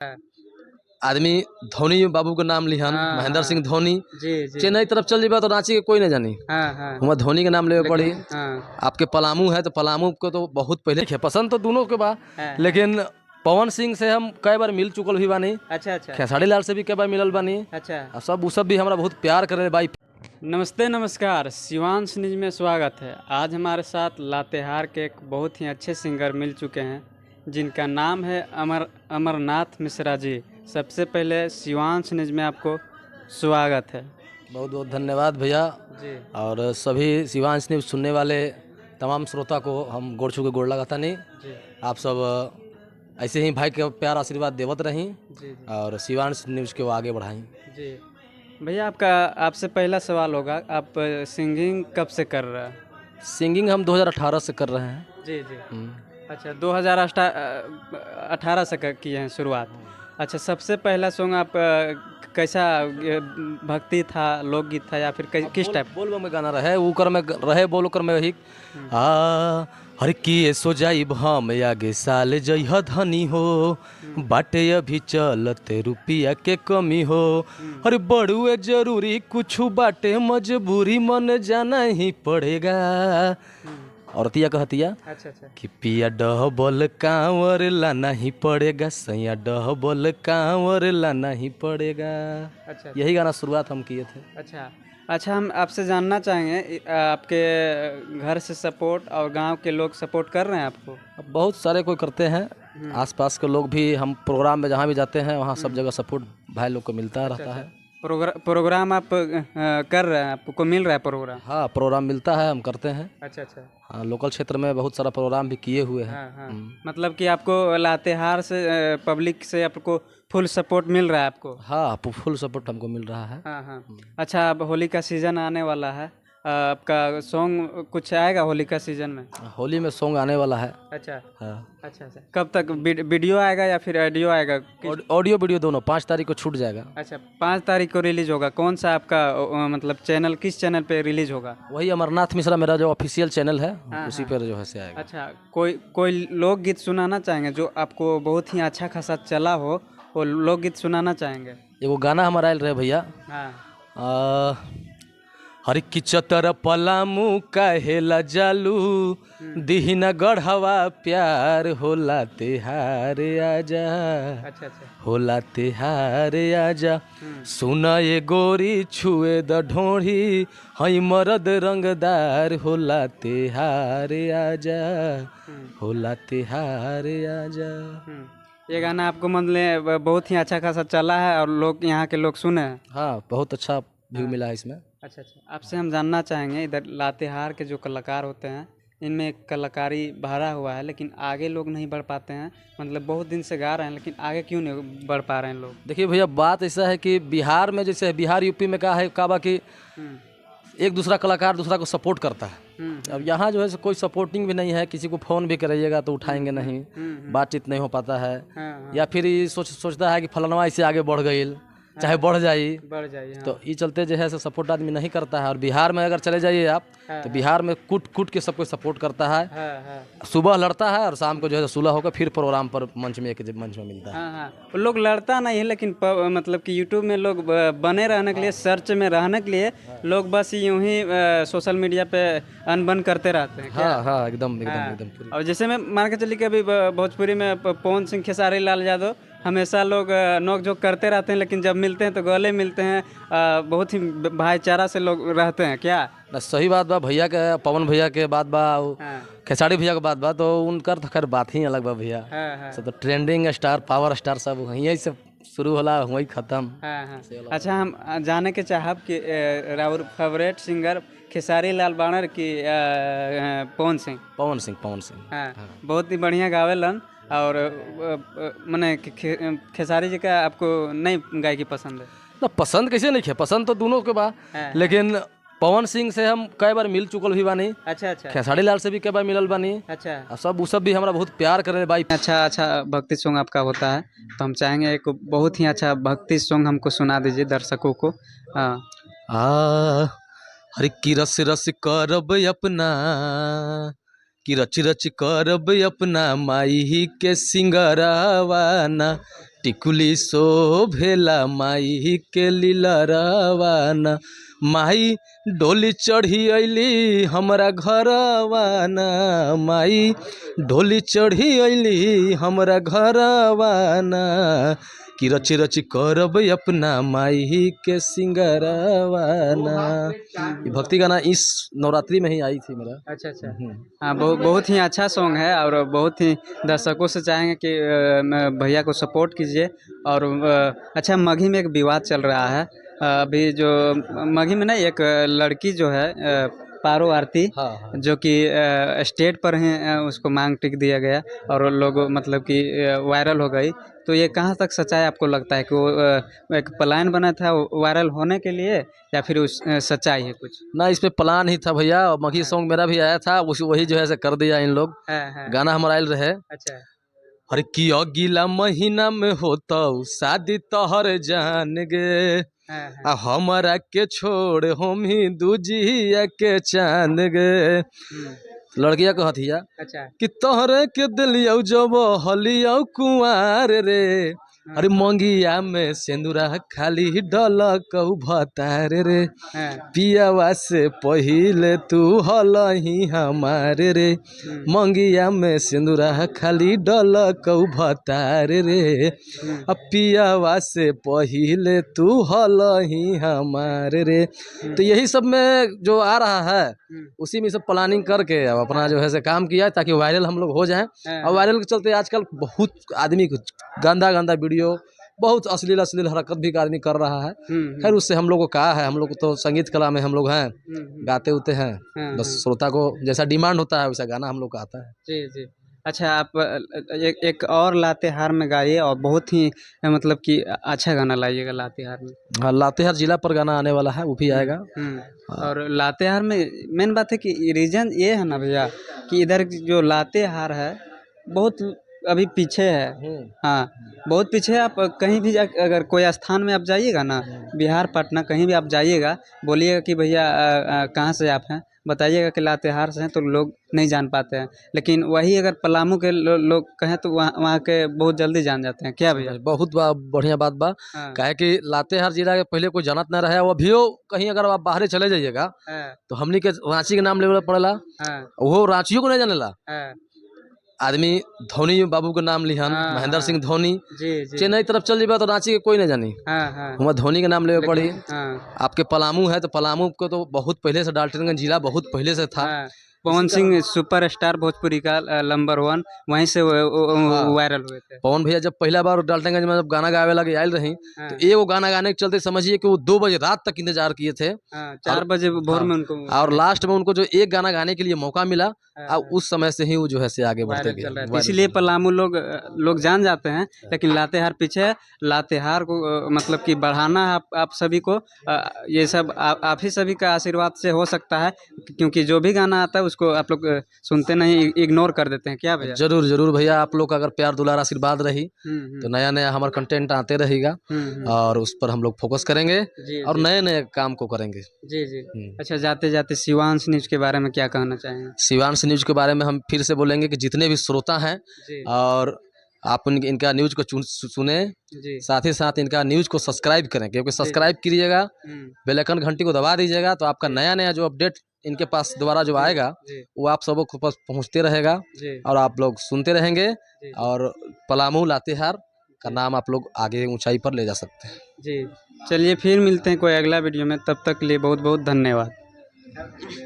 हाँ, आदमी धोनी बाबू के नाम लिहन, हाँ, महेंद्र हाँ, सिंह धोनी। जी जी। चेन्नई तरफ चल जेबा तो रांची के कोई नहीं जानी, हाँ हाँ। वहाँ धोनी के नाम लेवे पड़ी। लेकिन हाँ आपके पलामू है तो पलामू को तो बहुत पहले है, पसंद तो दोनों के बा, हाँ, लेकिन पवन सिंह से हम कई बार मिल चुकल भी बानी, अच्छा अच्छा खेसारी लाल से भी कई बार मिलल बानी। अच्छा। और सब उ सब भी हमारा बहुत प्यार करे भाई। नमस्ते नमस्कार, शिवांश न्यूज में स्वागत है। आज हमारे साथ लातेहार के एक बहुत ही अच्छे सिंगर मिल चुके हैं जिनका नाम है अमरनाथ मिश्रा जी। सबसे पहले शिवांश न्यूज में आपको स्वागत है। बहुत बहुत धन्यवाद भैया। जी और सभी शिवांश न्यूज सुनने वाले तमाम श्रोता को हम गोड़ छू के गोड़ लगाता नहीं। जी आप सब ऐसे ही भाई के प्यार आशीर्वाद देवत रहीं जी जी और शिवांश न्यूज को आगे बढ़ाएं। जी। भैया आपसे पहला सवाल होगा, आप सिंगिंग कब से कर रहे हैं? सिंगिंग हम 2018 से कर रहे हैं। जी जी। हम्म। अच्छा, 2018 से किए हैं शुरुआत। अच्छा, सबसे पहला सॉन्ग आप कैसा भक्ति था, लोकगीत था या फिर किस टाइप? बोल में गाना रहे ऊकर में रहे बोल कर में वही हर किए सो जाई हम आगे साल जइह धनी हो, बाटे अभी चलते रुपया के कमी हो, अरे बड़ुए जरूरी कुछ बाटे मजबूरी मन जाना ही पड़ेगा। औरतिया कहतिया अच्छा अच्छा कि पिया डबल कांवर लाना ही पड़ेगा, सैया डबल कांवर लाना ही पड़ेगा। अच्छा यही गाना शुरुआत हम किए थे। अच्छा अच्छा। हम आपसे जानना चाहेंगे, आपके घर से सपोर्ट और गांव के लोग सपोर्ट कर रहे हैं आपको? अब बहुत सारे कोई करते हैं, आसपास के लोग भी, हम प्रोग्राम में जहाँ भी जाते हैं वहाँ सब जगह सपोर्ट भाई लोग को मिलता रहता है। प्रोग्राम आप कर रहे हैं, आपको मिल रहा है प्रोग्राम? हाँ, प्रोग्राम मिलता है, हम करते हैं। अच्छा अच्छा। हाँ, लोकल क्षेत्र में बहुत सारा प्रोग्राम भी किए हुए हैं। हाँ हाँ। मतलब कि आपको लातेहार से पब्लिक से आपको फुल सपोर्ट मिल रहा है आपको? हाँ, फुल सपोर्ट हमको मिल रहा है। हाँ हाँ। अच्छा, अब होली का सीज़न आने वाला है, आपका सॉन्ग कुछ आएगा होली का सीज़न में? होली में सॉन्ग आने वाला है। अच्छा हाँ, अच्छा अच्छा। कब तक वीडियो आएगा या फिर ऑडियो आएगा? ऑडियो वीडियो दोनों 5 तारीख को छूट जाएगा। अच्छा, 5 तारीख को रिलीज होगा। कौन सा आपका मतलब चैनल, किस चैनल पे रिलीज होगा? वही अमरनाथ मिश्रा मेरा जो ऑफिशियल चैनल है, उसी पर जो है से आएगा। अच्छा, कोई लोकगीत सुनाना चाहेंगे जो आपको बहुत ही अच्छा खासा चला हो, वो लोकगीत सुनाना चाहेंगे? एगो गाना हमारा आयल रहे भैया, हाँ हर की चतर पलामू कहेला जालू, दिहिना गढ़वा प्यार होला तिहार आजा, अच्छा अच्छा। होला तिहार आजा, सुना ये गोरी छुए द ढोढ़ी, हई मरद रंगदार होला तिहार आजा, होला तिहार आजा। ये गाना आपको मतलब बहुत ही अच्छा खासा चला है और लोग, यहाँ के लोग सुने हैं? हाँ, बहुत अच्छा व्यू मिला है इसमें। अच्छा अच्छा। आपसे हम जानना चाहेंगे, इधर लातेहार के जो कलाकार होते हैं इनमें कलाकारी भरा हुआ है लेकिन आगे लोग नहीं बढ़ पाते हैं, मतलब बहुत दिन से गा रहे हैं लेकिन आगे क्यों नहीं बढ़ पा रहे हैं लोग? देखिए भैया, बात ऐसा है कि बिहार में, जैसे बिहार यूपी में का है काबा कि एक दूसरा कलाकार दूसरा को सपोर्ट करता है। अब यहाँ जो है कोई सपोर्टिंग भी नहीं है, किसी को फ़ोन भी करिएगा तो उठाएंगे नहीं, बातचीत नहीं हो पाता है। हाँ, या फिर ये सोचता है कि फलानवा इससे आगे बढ़ गई, चाहे बढ़ जाइए। हाँ। तो ये चलते जो है सो सपोर्ट आदमी नहीं करता है। और बिहार में अगर चले जाइए आप, तो बिहार में कूट के सबको सपोर्ट करता है। हाँ सुबह लड़ता है और शाम को जो है सुलह होकर फिर प्रोग्राम पर मंच में मिलता है। हाँ। लोग लड़ता नहीं है लेकिन मतलब कि यूट्यूब में लोग बने रहने के लिए, सर्च में रहने के लिए लोग बस यूं ही सोशल मीडिया पे अनबन करते रहते हैं। हाँ हाँ, एकदम एकदम एकदम पूरी। और जैसे मैं मान के चलिए कि अभी भोजपुरी में पवन सिंह, खेसारी लाल यादव, हमेशा लोग नोक झोंक करते रहते हैं लेकिन जब मिलते हैं तो गले मिलते हैं, बहुत ही भाईचारा से लोग रहते हैं। क्या ना सही बात बा भैया के, पवन भैया के बात बा, खेसारी भैया के बात बा, तो उनकर तो खैर बात ही अलग बा भैया। सब तो ट्रेंडिंग स्टार, पावर स्टार सब वहीं से शुरू होला, वहीं खत्म। अच्छा, हम जाने के चाहब कि राउर फेवरेट सिंगर खेसारी लाल बाणर की पवन सिंह? पवन सिंह हाँ, बहुत ही बढ़िया गावेलन। और मैंने खेसारी जी का आपको नहीं गायकी पसंद है? ना, पसंद कैसे नहीं है, पसंद तो दोनों के बा, लेकिन पवन सिंह से हम कई बार मिल चुकल भी बानी। अच्छा अच्छा। खेसारी लाल से भी कई बार मिलल बानी। अच्छा। और सब भी हमारा बहुत प्यार करे भाई। अच्छा अच्छा, भक्ति सॉन्ग आपका होता है तो हम चाहेंगे एक बहुत ही अच्छा भक्ति सॉन्ग हमको सुना दीजिए दर्शकों को। हर की रस रस करब अपना, कि रच रच करब अपना माई के सिंगरावाना, टिकुली शोभेला माई के लीलरवाना, माई डोली चढ़ी अइली हमरा घरवाना, माई डोली चढ़ी अइली हमरा घरवाना, कि रची रची करब अपना माई के सिंगरवाना। ये भक्ति गाना इस नवरात्रि में ही आई थी मेरा। अच्छा अच्छा। हाँ, बहुत ही अच्छा सॉन्ग है और बहुत ही दर्शकों से चाहेंगे कि भैया को सपोर्ट कीजिए। और अच्छा, मगही में एक विवाद चल रहा है अभी, जो मगही में ना एक लड़की जो है पारो आरती, हाँ। जो कि स्टेट पर ही उसको मांग टिक दिया गया और लोग मतलब कि वायरल हो गई। तो ये कहाँ तक सच्चाई आपको लगता है कि वो एक प्लान बना था वायरल होने के लिए, या फिर उस सच्चाई है कुछ? ना, इसमें प्लान ही था भैया। मगही सॉन्ग मेरा भी आया था, उस वही जो है से कर दिया इन लोग। हाँ। गाना हमारा आयल रहे। अच्छा। अरे कि अगिला महीना में होता शादी तोहर जान गे, हाँ। हमारा के छोड़ हम ही दूजिया के चांद गे। लड़किया कहतिया अच्छा। कि तोहरे के दिलियौ जब हलियौ कुंवार रे, अरे मंगिया में सिंदूरा खाली डलकौ भतार रे, पियावा से पहिले तू हलही हमारे रे, मंगिया में सिंदूरा खाली डलकौ भतार रे, अब पियावा से पहिले तू हलही हमारे रे। तो यही सब में जो आ रहा है उसी में सब प्लानिंग करके अब अपना जो है से काम किया है ताकि वायरल हम लोग हो जाएं। और वायरल के चलते आजकल बहुत आदमी गंदा गंदा वीडियो, बहुत अश्लील हरकत भी आदमी कर रहा है। खैर उससे हम लोग को कहा है, हम लोग तो संगीत कला में हम लोग हैं, गाते उते हैं, बस श्रोता को जैसा डिमांड होता है वैसा गाना हम लोग का आता है। जी जी। अच्छा, आप एक और लातेहार में गाइए और बहुत ही मतलब कि अच्छा गाना लाइएगा लातेहार में। हाँ, लातेहार जिला पर गाना आने वाला है, वो भी आएगा। और लातेहार में मेन बात है कि रीजन ये है ना भैया कि इधर जो लातेहार है बहुत अभी पीछे है। हाँ, बहुत पीछे है। आप कहीं भी अगर कोई स्थान में आप जाइएगा ना, बिहार पटना कहीं भी आप जाइएगा, बोलिएगा कि भैया कहाँ से आप हैं, बताइएगा कि लातेहार से हैं, तो लोग नहीं जान पाते हैं। लेकिन वही अगर पलामू के लोग कहें तो वहाँ के बहुत जल्दी जान जाते हैं। क्या भैया? बहुत बढ़िया बात बा। काहे कि लातेहार जिला के पहले कोई जानत ना रहे, वो अभियो कहीं अगर आप बाहर चले जाइएगा तो हमनी के रांची के नाम लेवल पड़ेला, वो रांचियों को नहीं जानेला। आदमी धोनी बाबू के नाम लिहन, महेंद्र सिंह धोनी। चेन्नई तरफ चल जाए तो रांची के कोई नहीं जानी, वहाँ धोनी के नाम लेवे पड़ी। आपके पलामू है तो पलामू को तो बहुत पहले से, डाल्टनगंज जिला बहुत पहले से था। पवन सिंह सुपरस्टार भोजपुरी का नंबर 1 वहीं से वायरल हुए थे। पवन भैया जब पहला बार डाल्टनगंज में जब गाना गावे लगे आयल रही, तो एगो गाना गाने के चलते समझिए कि वो 2 बजे रात तक इंतजार किए थे। 4 बजे भोर में उनको, और लास्ट में उनको जो एक गाना गाने के लिए मौका मिला, और उस समय से ही वो जो है से आगे बढ़ते गए। इसलिए पलामू लोग जान जाते हैं। लेकिन लातेहार पीछे है। लातेहार को मतलब कि बढ़ाना है आप सभी को। ये सब आप ही सभी का आशीर्वाद से हो सकता है, क्योंकि जो भी गाना आता है उसको आप लोग सुनते नहीं, इग्नोर कर देते हैं। क्या भैया? जरूर जरूर भैया, आप लोग का अगर प्यार दुलार आशीर्वाद रही तो नया नया हमारा कंटेंट आते रहेगा और उस पर हम लोग फोकस करेंगे और नए नए काम को करेंगे। जी जी। अच्छा, जाते जाते शिवांश न्यूज के बारे में क्या कहना चाहेंगे? शिवांश न्यूज के बारे में हम फिर से बोलेंगे कि जितने भी श्रोता हैं और आप इनका न्यूज को सुने, साथ ही साथ इनका न्यूज को सब्सक्राइब करें, क्योंकि सब्सक्राइब कीजिएगा, बेल आइकन घंटी को दबा दीजिएगा, तो आपका नया नया जो अपडेट इनके पास दोबारा जो आएगा वो आप सबों के पास पहुंचते रहेगा और आप लोग सुनते रहेंगे और पलामू लातेहार का नाम आप लोग आगे ऊंचाई पर ले जा सकते हैं। जी, चलिए फिर मिलते हैं कोई अगला वीडियो में, तब तक के लिए बहुत बहुत धन्यवाद।